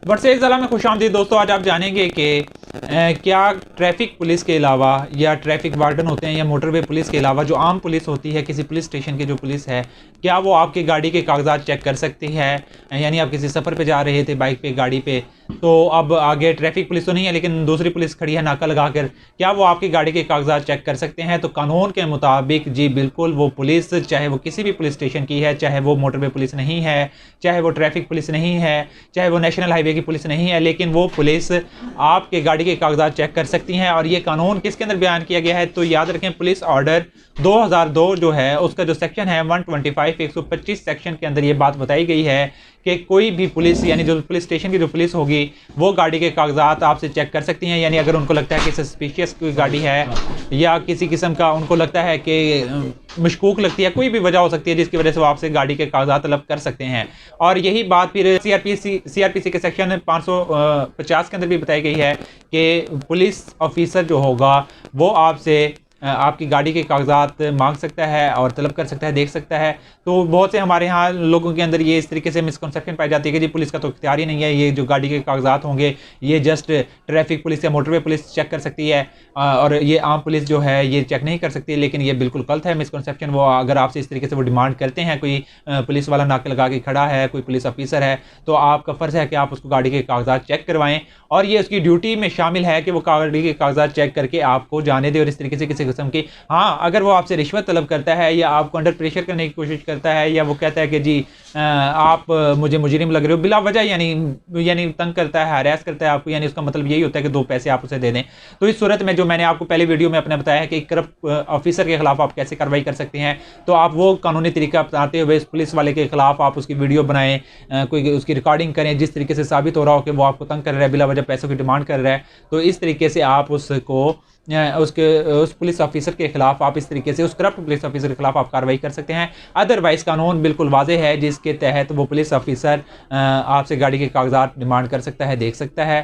Versus ज़ला में खुशामदीद दोस्तों। आज आप जानेंगे कि क्या ट्रैफिक पुलिस के अलावा या ट्रैफिक वार्डन होते हैं या मोटरवे पुलिस के अलावा जो आम पुलिस होती है, किसी पुलिस स्टेशन की जो पुलिस है, क्या वो आपकी गाड़ी के कागजात चेक कर सकती है। यानी आप किसी सफ़र पे जा रहे थे बाइक पे, गाड़ी पे, तो अब आगे ट्रैफिक पुलिस तो नहीं है लेकिन दूसरी पुलिस खड़ी है नाका लगा कर, क्या वो आपकी गाड़ी के कागजात चेक कर सकते हैं? तो कानून के मुताबिक जी बिल्कुल, वो पुलिस चाहे वो किसी भी पुलिस स्टेशन की है, चाहे वो मोटरवे पुलिस नहीं है, चाहे वो ट्रैफिक पुलिस नहीं है, चाहे वो नेशनल हाईवे की पुलिस नहीं है, लेकिन वो पुलिस आपके गाड़ी के कागजात चेक कर सकती हैं। और ये कानून किसके अंदर बयान किया गया है? तो याद रखें, पुलिस ऑर्डर 2002 जो है उसका जो सेक्शन है 125 125 सेक्शन के अंदर ये बात बताई गई है कि कोई भी पुलिस यानी जो पुलिस स्टेशन की जो पुलिस होगी वो गाड़ी के कागजात आपसे चेक कर सकती हैं। यानी अगर उनको लगता है कि सस्पिशियस कोई गाड़ी है या किसी किस्म का उनको लगता है कि मशकूक लगती है, कोई भी वजह हो सकती है जिसकी वजह से वो आपसे गाड़ी के कागजात तलब कर सकते हैं। और यही बात फिर सीआरपीसी के सेक्शन 550 के अंदर भी बताई गई है कि पुलिस ऑफिसर जो होगा वो आपसे आपकी गाड़ी के कागजात मांग सकता है और तलब कर सकता है, देख सकता है। तो बहुत से हमारे यहाँ लोगों के अंदर ये इस तरीके से मिसकंसेप्शन पाई जाती है कि जी पुलिस का तो इख्तियार ही नहीं है, ये जो गाड़ी के कागजात होंगे ये जस्ट ट्रैफिक पुलिस या मोटरवे पुलिस चेक कर सकती है और ये आम पुलिस जो है ये चेक नहीं कर सकती। लेकिन ये बिल्कुल गलत है, मिसकंसेप्शन। वो अगर आपसे इस तरीके से वो डिमांड करते हैं, कोई पुलिस वाला नाके लगा के खड़ा है, कोई पुलिस ऑफिसर है, तो आपका फ़र्ज़ है कि आप उसको गाड़ी के कागजात चेक करवाएं और ये उसकी ड्यूटी में शामिल है कि वो गाड़ी के कागजात चेक करके आपको जाने दे। और इस तरीके से किसी किस्म की, हाँ, अगर वो आपसे रिश्वत तलब करता है या आपको अंडर प्रेशर करने की कोशिश करता है या वो कहता है कि जी आप मुझे मुजरिम लग रहे हो बिला वजह, यानी तंग करता है, हरास करता है आपको, यानी उसका मतलब यही होता है कि दो पैसे आप उसे दे दें, तो इस सूरत में जो मैंने आपको पहले वीडियो में अपने बताया है कि करप्ट ऑफिसर के खिलाफ आप कैसे कार्रवाई कर सकते हैं, तो आप वो कानूनी तरीका अपनाते हुए इस पुलिस वाले के खिलाफ आप उसकी वीडियो बनाएं, कोई उसकी रिकॉर्डिंग करें जिस तरीके से साबित हो रहा हो कि वो आपको तंग कर रहा है, बिला वजह पैसों की डिमांड कर रहा है। तो इस तरीके से आप उसको उस पुलिस ऑफिसर के खिलाफ, आप इस तरीके से उस करप्ट पुलिस ऑफिसर के खिलाफ आप कार्रवाई कर सकते हैं। अदरवाइज कानून बिल्कुल वाज़ेह है जिसके तहत वो पुलिस ऑफिसर आपसे गाड़ी के कागजात डिमांड कर सकता है, देख सकता है।